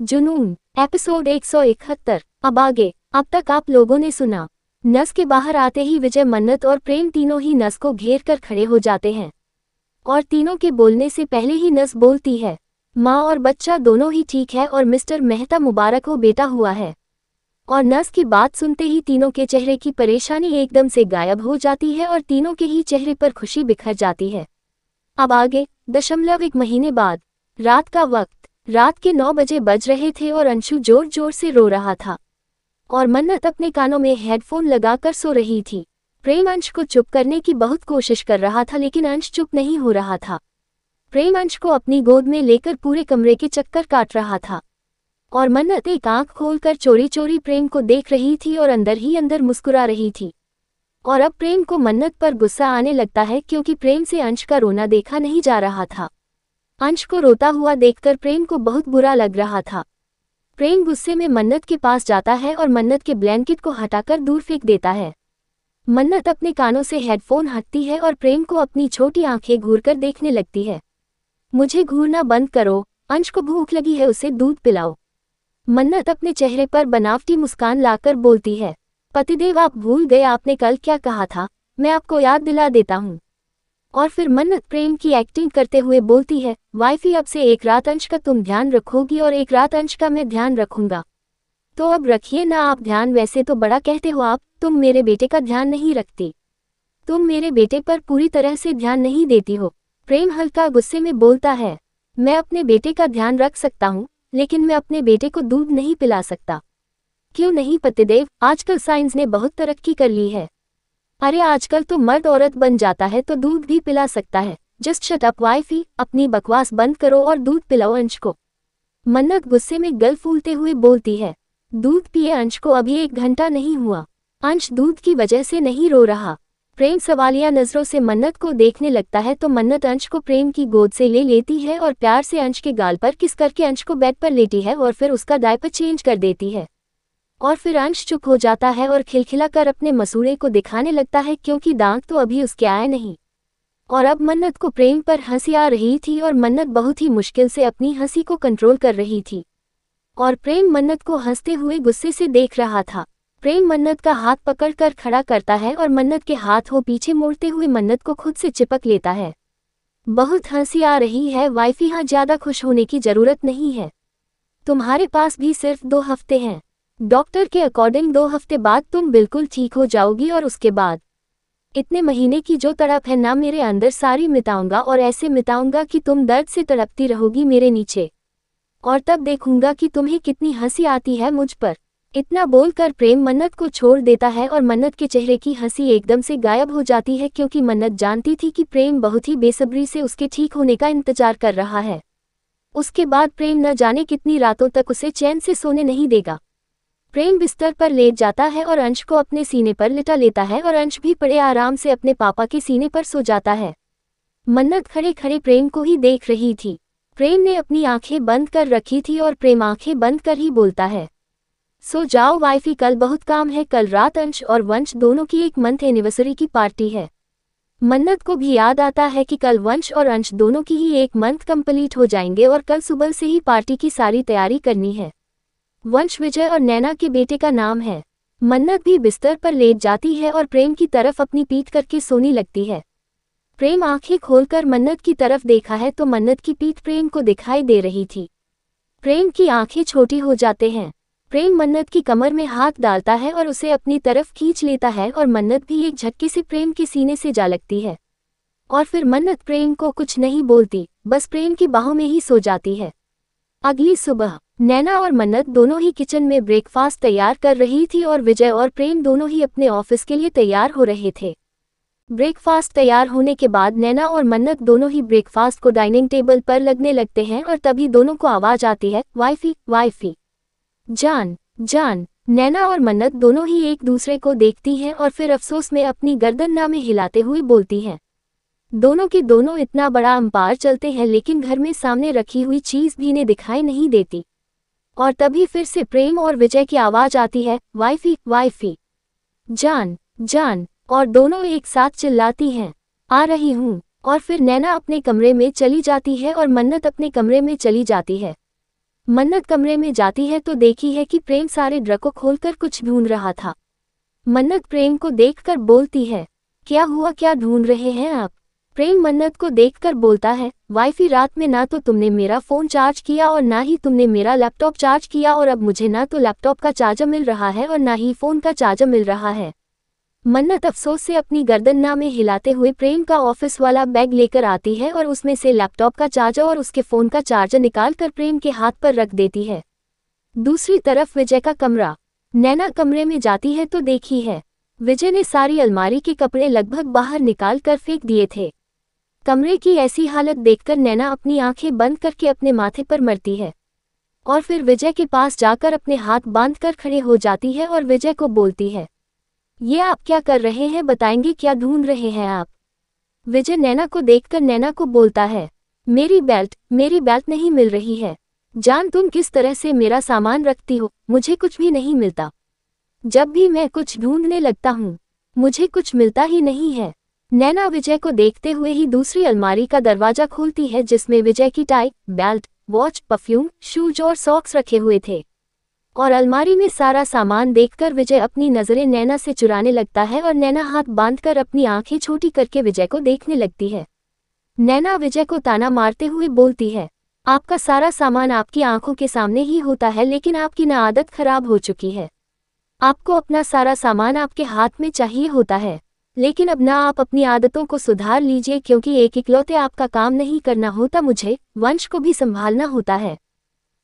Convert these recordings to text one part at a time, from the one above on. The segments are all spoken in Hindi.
जुनून एपिसोड 171। अब आगे। अब तक आप लोगों ने सुना। नस के बाहर आते ही विजय, मन्नत और प्रेम तीनों ही नस को घेर कर खड़े हो जाते हैं और तीनों के बोलने से पहले ही नस बोलती है, माँ और बच्चा दोनों ही ठीक है और मिस्टर मेहता मुबारक हो बेटा हुआ है। और नस की बात सुनते ही तीनों के चेहरे की परेशानी एकदम से गायब हो जाती है और तीनों के ही चेहरे पर खुशी बिखर जाती है। अब आगे। 1 महीने बाद। रात का वक्त। रात के 9 बजे बज रहे थे और अंशु जोर जोर से रो रहा था और मन्नत अपने कानों में हेडफोन लगाकर सो रही थी। प्रेम अंश को चुप करने की बहुत कोशिश कर रहा था लेकिन अंश चुप नहीं हो रहा था। प्रेम अंश को अपनी गोद में लेकर पूरे कमरे के चक्कर काट रहा था और मन्नत एक आंख खोलकर चोरी चोरी प्रेम को देख रही थी और अंदर ही अंदर मुस्कुरा रही थी। और अब प्रेम को मन्नत पर गुस्सा आने लगता है क्योंकि प्रेम से अंश का रोना देखा नहीं जा रहा था। अंश को रोता हुआ देखकर प्रेम को बहुत बुरा लग रहा था। प्रेम गुस्से में मन्नत के पास जाता है और मन्नत के ब्लैंकेट को हटाकर दूर फेंक देता है। मन्नत अपने कानों से हेडफोन हटती है और प्रेम को अपनी छोटी आंखें घूरकर देखने लगती है। मुझे घूरना बंद करो, अंश को भूख लगी है, उसे दूध पिलाओ। मन्नत अपने चेहरे पर बनावटी मुस्कान लाकर बोलती है, पतिदेव आप भूल गए आपने कल क्या कहा था, मैं आपको याद दिला देता हूँ। और फिर मन्नत प्रेम की एक्टिंग करते हुए बोलती है, वाइफी अब से एक रात अंश का तुम ध्यान रखोगी और एक रात अंश का मैं ध्यान रखूंगा। तो अब रखिए ना आप ध्यान, वैसे तो बड़ा कहते हो आप, तुम मेरे बेटे का ध्यान नहीं रखती, तुम मेरे बेटे पर पूरी तरह से ध्यान नहीं देती हो। प्रेम हल्का गुस्से में बोलता है, मैं अपने बेटे का ध्यान रख सकता हूँ लेकिन मैं अपने बेटे को दूध नहीं पिला सकता। क्यों नहीं पतिदेव, आजकल साइंस ने बहुत तरक्की कर ली है। अरे आजकल तो मर्द औरत बन जाता है तो दूध भी पिला सकता है। जस्ट शट अप वाइफी, अपनी बकवास बंद करो और दूध पिलाओ अंश को। मन्नत गुस्से में गल फूलते हुए बोलती है, दूध पिए अंश को, अभी 1 घंटा नहीं हुआ, अंश दूध की वजह से नहीं रो रहा। प्रेम सवालिया नजरों से मन्नत को देखने लगता है तो मन्नत अंश को प्रेम की गोद से ले लेती है और प्यार से अंश के गाल पर किस करके अंश को बेड पर लेटी है और फिर उसका डायपर चेंज कर देती है। और फिर अंश चुप हो जाता है और खिलखिलाकर अपने मसूड़े को दिखाने लगता है क्योंकि दांत तो अभी उसके आए नहीं। और अब मन्नत को प्रेम पर हंसी आ रही थी और मन्नत बहुत ही मुश्किल से अपनी हंसी को कंट्रोल कर रही थी और प्रेम मन्नत को हंसते हुए गुस्से से देख रहा था। प्रेम मन्नत का हाथ पकड़कर खड़ा करता है और मन्नत के हाथों पीछे मोड़ते हुए मन्नत को खुद से चिपक लेता है। बहुत हंसी आ रही है वाइफी, हाँ ज्यादा खुश होने की जरूरत नहीं है, तुम्हारे पास भी सिर्फ 2 हफ्ते हैं। डॉक्टर के अकॉर्डिंग 2 हफ्ते बाद तुम बिल्कुल ठीक हो जाओगी और उसके बाद इतने महीने की जो तड़प है ना मेरे अंदर सारी मिटाऊंगा और ऐसे मिटाऊंगा कि तुम दर्द से तड़पती रहोगी मेरे नीचे, और तब देखूंगा कि तुम्हें कितनी हंसी आती है मुझ पर। इतना बोलकर प्रेम मन्नत को छोड़ देता है और मन्नत के चेहरे की हंसी एकदम से गायब हो जाती है क्योंकि मन्नत जानती थी कि प्रेम बहुत ही बेसब्री से उसके ठीक होने का इंतजार कर रहा है। उसके बाद प्रेम न जाने कितनी रातों तक उसे चैन से सोने नहीं देगा। प्रेम बिस्तर पर लेट जाता है और अंश को अपने सीने पर लिटा लेता है और अंश भी बड़े आराम से अपने पापा के सीने पर सो जाता है। मन्नत खड़े खड़े प्रेम को ही देख रही थी। प्रेम ने अपनी आंखें बंद कर रखी थी और प्रेम आंखें बंद कर ही बोलता है, सो जाओ वाइफी, कल बहुत काम है, कल रात अंश और वंश दोनों की 1 मंथ एनिवर्सरी की पार्टी है। मन्नत को भी याद आता है कि कल वंश और अंश दोनों की ही 1 मंथ कंप्लीट हो जाएंगे और कल सुबह से ही पार्टी की सारी तैयारी करनी है। वंश विजय और नैना के बेटे का नाम है। मन्नत भी बिस्तर पर लेट जाती है और प्रेम की तरफ अपनी पीठ करके सोने लगती है। प्रेम आंखें खोलकर मन्नत की तरफ देखा है तो मन्नत की पीठ प्रेम को दिखाई दे रही थी। प्रेम की आंखें छोटी हो जाते हैं। प्रेम मन्नत की कमर में हाथ डालता है और उसे अपनी तरफ खींच लेता है और मन्नत भी एक झटके से प्रेम के सीने से जा लगती है और फिर मन्नत प्रेम को कुछ नहीं बोलती, बस प्रेम की बाहों में ही सो जाती है। अगली सुबह नैना और मन्नत दोनों ही किचन में ब्रेकफास्ट तैयार कर रही थी और विजय और प्रेम दोनों ही अपने ऑफिस के लिए तैयार हो रहे थे। ब्रेकफास्ट तैयार होने के बाद नैना और मन्नत दोनों ही ब्रेकफास्ट को डाइनिंग टेबल पर लगने लगते हैं और तभी दोनों को आवाज आती है, वाइफी वाइफी, जान जान। नैना और मन्नत दोनों ही एक दूसरे को देखती हैं और फिर अफसोस में अपनी गर्दन ना में हिलाते हुए बोलती हैं। दोनों के दोनों इतना बड़ा अंपार चलते हैं लेकिन घर में सामने रखी हुई चीज भी इन्हें दिखाई नहीं देती। और तभी फिर से प्रेम और विजय की आवाज आती है, वाइफी वाइफी, जान जान, और दोनों एक साथ चिल्लाती हैं, आ रही हूँ। और फिर नैना अपने कमरे में चली जाती है और मन्नत अपने कमरे में चली जाती है। मन्नत कमरे में जाती है तो देखी है कि प्रेम सारे ड्रॉर को खोलकर कुछ ढूंढ रहा था। मन्नत प्रेम को देखकर बोलती है, क्या हुआ, क्या ढूंढ रहे हैं आप? प्रेम मन्नत को देखकर बोलता है, वाइफी रात में ना तो तुमने मेरा फ़ोन चार्ज किया और ना ही तुमने मेरा लैपटॉप चार्ज किया, और अब मुझे ना तो लैपटॉप का चार्जर मिल रहा है और ना ही फ़ोन का चार्जर मिल रहा है। मन्नत अफसोस से अपनी गर्दन ना में हिलाते हुए प्रेम का ऑफिस वाला बैग लेकर आती है और उसमें से लैपटॉप का चार्जर और उसके फ़ोन का चार्जर निकालकर प्रेम के हाथ पर रख देती है। दूसरी तरफ विजय का कमरा। नैना कमरे में जाती है तो देखी है विजय ने सारी अलमारी के कपड़े लगभग बाहर निकाल कर फेंक दिए थे। कमरे की ऐसी हालत देखकर नैना अपनी आंखें बंद करके अपने माथे पर मरती है और फिर विजय के पास जाकर अपने हाथ बांधकर खड़े हो जाती है और विजय को बोलती है, ये आप क्या कर रहे हैं, बताएंगे क्या ढूंढ रहे हैं आप? विजय नैना को देखकर नैना को बोलता है, मेरी बेल्ट नहीं मिल रही है। जान तुम किस तरह से मेरा सामान रखती हो, मुझे कुछ भी नहीं मिलता। जब भी मैं कुछ ढूंढने लगता हूँ मुझे कुछ मिलता ही नहीं है। नैना विजय को देखते हुए ही दूसरी अलमारी का दरवाजा खोलती है जिसमें विजय की tie, belt, watch, perfume, shoes और सॉक्स रखे हुए थे। और अलमारी में सारा सामान देखकर विजय अपनी नजरें नैना से चुराने लगता है और नैना हाथ बांधकर अपनी आंखें छोटी करके विजय को देखने लगती है। नैना विजय को ताना मारते हुए बोलती है, आपका सारा सामान आपकी आंखों के सामने ही होता है, लेकिन आपकी ना आदत खराब हो चुकी है। आपको अपना सारा सामान आपके हाथ में चाहिए होता है, लेकिन अब ना आप अपनी आदतों को सुधार लीजिए, क्योंकि एक इकलौते आपका काम नहीं करना होता, मुझे वंश को भी संभालना होता है।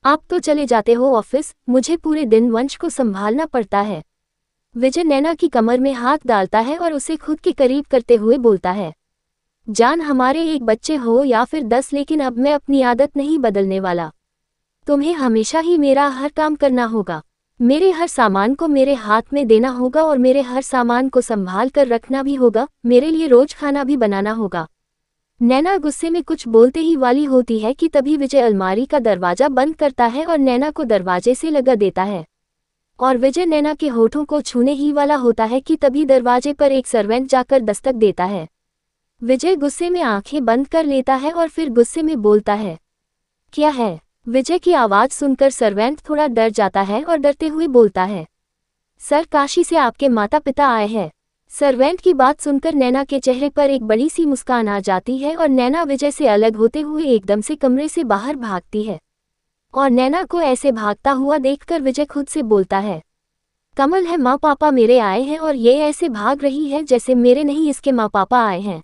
आप तो चले जाते हो ऑफिस, मुझे पूरे दिन वंश को संभालना पड़ता है। विजय नैना की कमर में हाथ डालता है और उसे खुद के करीब करते हुए बोलता है, जान हमारे एक बच्चे हो या फिर 10, लेकिन अब मैं अपनी आदत नहीं बदलने वाला। तुम्हें हमेशा ही मेरा हर काम करना होगा, मेरे हर सामान को मेरे हाथ में देना होगा और मेरे हर सामान को संभाल कर रखना भी होगा, मेरे लिए रोज खाना भी बनाना होगा। नैना गुस्से में कुछ बोलते ही वाली होती है कि तभी विजय अलमारी का दरवाजा बंद करता है और नैना को दरवाजे से लगा देता है। और विजय नैना के होठों को छूने ही वाला होता है कि तभी दरवाजे पर एक सर्वेंट जाकर दस्तक देता है। विजय गुस्से में आंखें बंद कर लेता है और फिर गुस्से में बोलता है, क्या है? विजय की आवाज़ सुनकर सर्वेंट थोड़ा डर जाता है और डरते हुए बोलता है, सर काशी से आपके माता पिता आए हैं। सर्वेंट की बात सुनकर नैना के चेहरे पर एक बड़ी सी मुस्कान आ जाती है और नैना विजय से अलग होते हुए एकदम से कमरे से बाहर भागती है। और नैना को ऐसे भागता हुआ देखकर विजय खुद से बोलता है, कमल है, माँ पापा मेरे आए हैं और ये ऐसे भाग रही है जैसे मेरे नहीं इसके माँ पापा आए हैं।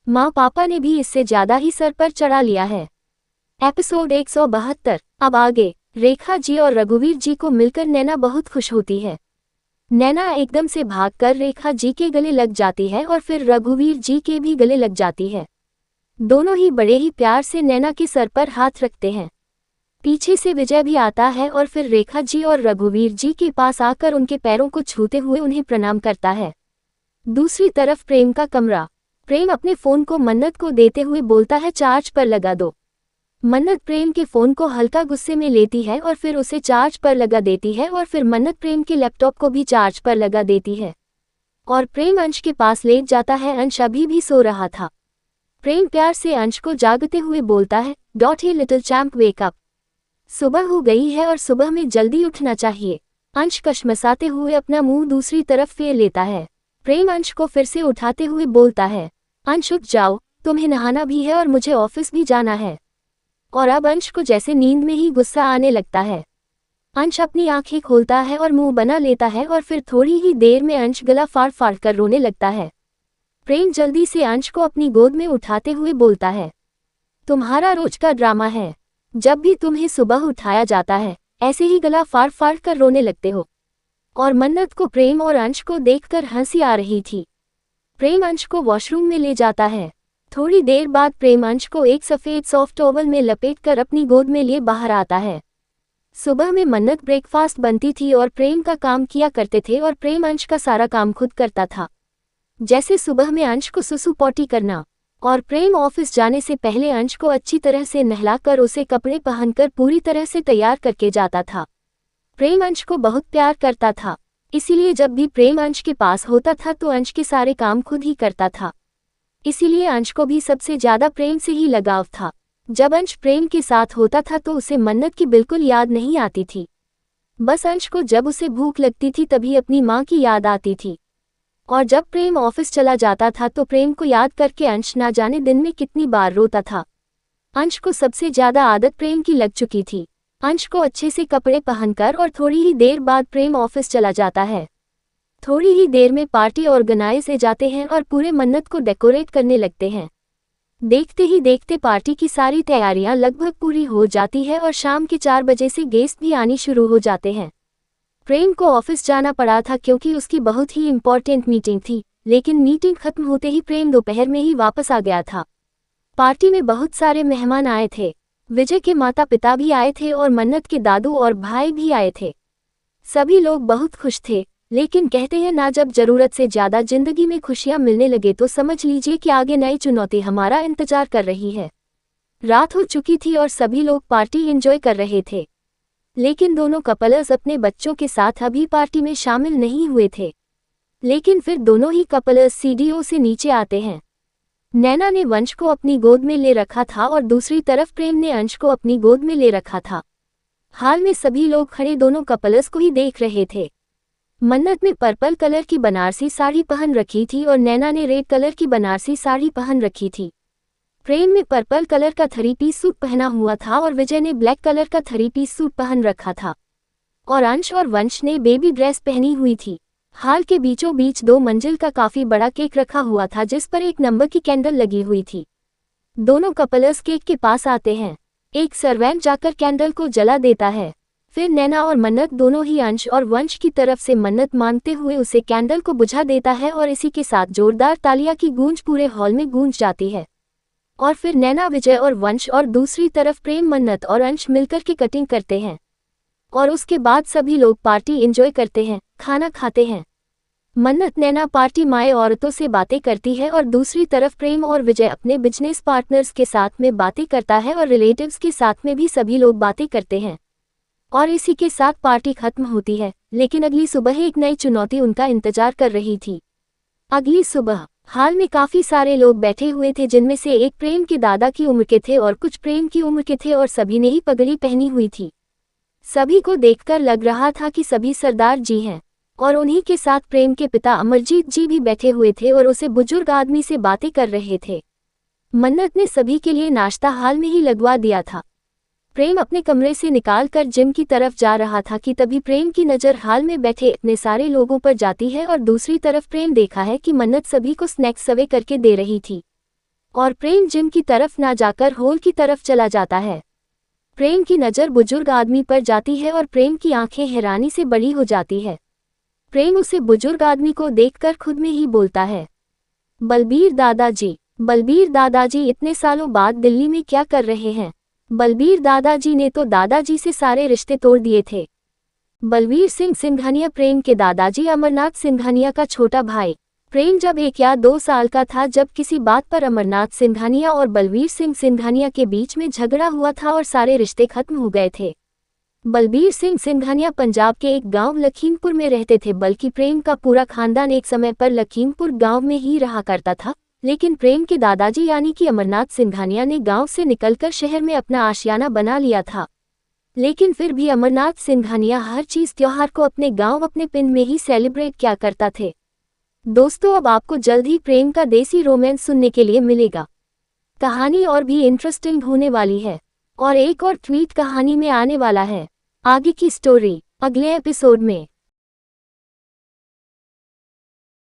माँ पापा ने भी इससे ज्यादा ही सर पर चढ़ा लिया है। एपिसोड 172। अब आगे। रेखा जी और रघुवीर जी को मिलकर नैना बहुत खुश होती है। नैना एकदम से भागकर रेखा जी के गले लग जाती है और फिर रघुवीर जी के भी गले लग जाती है। दोनों ही बड़े ही प्यार से नैना के सर पर हाथ रखते हैं। पीछे से विजय भी आता है और फिर रेखा जी और रघुवीर जी के पास आकर उनके पैरों को छूते हुए उन्हें प्रणाम करता है। दूसरी तरफ प्रेम का कमरा। प्रेम अपने फ़ोन को मन्नत को देते हुए बोलता है, चार्ज पर लगा दो। मन्नत प्रेम के फ़ोन को हल्का गुस्से में लेती है और फिर उसे चार्ज पर लगा देती है और फिर मन्नत प्रेम के लैपटॉप को भी चार्ज पर लगा देती है और प्रेम अंश के पास लेट जाता है। अंश अभी भी सो रहा था। प्रेम प्यार से अंश को जागते हुए बोलता है, डॉट हे लिटिल चैम्प वेक अप। सुबह हो गई है और सुबह में जल्दी उठना चाहिए। अंश कशमसाते हुए अपना मुंह दूसरी तरफ फेर लेता है। प्रेम अंश को फिर से उठाते हुए बोलता है, अंश उठ जाओ, तुम्हें नहाना भी है और मुझे ऑफिस भी जाना है। और अब अंश को जैसे नींद में ही गुस्सा आने लगता है। अंश अपनी आंखें खोलता है और मुंह बना लेता है और फिर थोड़ी ही देर में अंश गला फाड़ फाड़ कर रोने लगता है। प्रेम जल्दी से अंश को अपनी गोद में उठाते हुए बोलता है, तुम्हारा रोज का ड्रामा है, जब भी तुम्हें सुबह उठाया जाता है ऐसे ही गला फाड़ फाड़ कर रोने लगते हो। और मन्नत को प्रेम और अंश को देखकर हंसी आ रही थी। प्रेम अंश को वॉशरूम में ले जाता है। थोड़ी देर बाद प्रेम अंश को एक सफ़ेद सॉफ्ट टॉवल में लपेटकर अपनी गोद में लिए बाहर आता है। सुबह में मन्नत ब्रेकफास्ट बनती थी और प्रेम का काम किया करते थे और प्रेम अंश का सारा काम खुद करता था, जैसे सुबह में अंश को सुसु पॉटी करना। और प्रेम ऑफिस जाने से पहले अंश को अच्छी तरह से नहलाकर उसे कपड़े पहनकर पूरी तरह से तैयार करके जाता था। प्रेम अंश को बहुत प्यार करता था, इसीलिए जब भी प्रेम अंश के पास होता था तो अंश के सारे काम खुद ही करता था। इसीलिए अंश को भी सबसे ज्यादा प्रेम से ही लगाव था। जब अंश प्रेम के साथ होता था तो उसे मन्नत की बिल्कुल याद नहीं आती थी। बस अंश को जब उसे भूख लगती थी तभी अपनी माँ की याद आती थी। और जब प्रेम ऑफिस चला जाता था तो प्रेम को याद करके अंश ना जाने दिन में कितनी बार रोता था। अंश को सबसे ज्यादा आदत प्रेम की लग चुकी थी। अंश को अच्छे से कपड़े पहनकर और थोड़ी ही देर बाद प्रेम ऑफिस चला जाता है। थोड़ी ही देर में पार्टी ऑर्गेनाइज हो जाते हैं और पूरे मन्नत को डेकोरेट करने लगते हैं। देखते ही देखते पार्टी की सारी तैयारियां लगभग पूरी हो जाती है और शाम के 4 बजे से गेस्ट भी आनी शुरू हो जाते हैं। प्रेम को ऑफिस जाना पड़ा था क्योंकि उसकी बहुत ही इम्पोर्टेंट मीटिंग थी, लेकिन मीटिंग खत्म होते ही प्रेम दोपहर में ही वापस आ गया था। पार्टी में बहुत सारे मेहमान आए थे। विजय के माता पिता भी आए थे और मन्नत के दादू और भाई भी आए थे। सभी लोग बहुत खुश थे, लेकिन कहते हैं ना, जब जरूरत से ज्यादा जिंदगी में खुशियां मिलने लगे तो समझ लीजिए कि आगे नई चुनौती हमारा इंतजार कर रही है। रात हो चुकी थी और सभी लोग पार्टी एंजॉय कर रहे थे, लेकिन दोनों कपल्स अपने बच्चों के साथ अभी पार्टी में शामिल नहीं हुए थे। लेकिन फिर दोनों ही कपल्स सीढ़ियों से नीचे आते हैं। नैना ने वंश को अपनी गोद में ले रखा था और दूसरी तरफ प्रेम ने अंश को अपनी गोद में ले रखा था। हाल में सभी लोग खड़े दोनों कपल्स को ही देख रहे थे। मन्नत ने पर्पल कलर की बनारसी साड़ी पहन रखी थी और नैना ने रेड कलर की बनारसी साड़ी पहन रखी थी। प्रेम ने पर्पल कलर का 3-पीस सूट पहना हुआ था और विजय ने ब्लैक कलर का 3-पीस सूट पहन रखा था। और अंश और वंश ने बेबी ड्रेस पहनी हुई थी। हाल के बीचों बीच 2 मंजिल का काफी बड़ा केक रखा हुआ था जिस पर 1 नंबर की कैंडल लगी हुई थी। दोनों कपल्स केक के पास आते हैं। एक सर्वेंट जाकर कैंडल को जला देता है। फिर नैना और मन्नत दोनों ही अंश और वंश की तरफ से मन्नत मांगते हुए उसे कैंडल को बुझा देता है और इसी के साथ जोरदार तालियां की गूंज पूरे हॉल में गूंज जाती है। और फिर नैना, विजय और वंश और दूसरी तरफ प्रेम, मन्नत और अंश मिलकर के कटिंग करते हैं। और उसके बाद सभी लोग पार्टी एंजॉय करते हैं, खाना खाते हैं। मन्नत नैना पार्टी माए औरतों से बातें करती है और दूसरी तरफ प्रेम और विजय अपने बिजनेस पार्टनर्स के साथ में बातें करता है और रिलेटिव्स के साथ में भी सभी लोग बातें करते हैं। और इसी के साथ पार्टी खत्म होती है। लेकिन अगली सुबह एक नई चुनौती उनका इंतजार कर रही थी। अगली सुबह हाल में काफी सारे लोग बैठे हुए थे, जिनमें से एक प्रेम के दादा की उम्र के थे और कुछ प्रेम की उम्र के थे और सभी ने ही पगड़ी पहनी हुई थी। सभी को देखकर लग रहा था कि सभी सरदार जी हैं। और उन्हीं के साथ प्रेम के पिता अमरजीत जी भी बैठे हुए थे और उसे बुजुर्ग आदमी से बातें कर रहे थे। मन्नत ने सभी के लिए नाश्ता हाल में ही लगवा दिया था। प्रेम अपने कमरे से निकालकर जिम की तरफ जा रहा था कि तभी प्रेम की नज़र हाल में बैठे इतने सारे लोगों पर जाती है और दूसरी तरफ प्रेम देखा है कि मन्नत सभी को स्नैक्स सर्व करके दे रही थी। और प्रेम जिम की तरफ ना जाकर हॉल की तरफ चला जाता है। प्रेम की नज़र बुजुर्ग आदमी पर जाती है और प्रेम की आंखें हैरानी से बड़ी हो जाती है। प्रेम उसे बुजुर्ग आदमी को देखकर खुद में ही बोलता है, बलबीर दादाजी, बलबीर दादाजी इतने सालों बाद दिल्ली में क्या कर रहे हैं? बलबीर दादाजी ने तो दादाजी से सारे रिश्ते तोड़ दिए थे। बलबीर सिंह सिंघानिया प्रेम के दादाजी अमरनाथ सिंघानिया का छोटा भाई। प्रेम जब 1 या 2 साल का था जब किसी बात पर अमरनाथ सिंघानिया और बलबीर सिंह सिंघानिया के बीच में झगड़ा हुआ था और सारे रिश्ते खत्म हो गए थे। बलबीर सिंह सिंघानिया पंजाब के एक गांव लखीमपुर में रहते थे, बल्कि प्रेम का पूरा खानदान एक समय पर लखीमपुर गांव में ही रहा करता था। लेकिन प्रेम के दादाजी यानी कि अमरनाथ सिंघानिया ने गांव से निकलकर शहर में अपना आशियाना बना लिया था। लेकिन फिर भी अमरनाथ सिंघानिया हर चीज त्योहार को अपने गांव, अपने पिंड में ही सेलिब्रेट किया करता थे। दोस्तों, अब आपको जल्द ही प्रेम का देसी रोमांस सुनने के लिए मिलेगा। कहानी और भी इंटरेस्टिंग होने वाली है और एक और ट्वीट कहानी में आने वाला है। आगे की स्टोरी अगले एपिसोड में।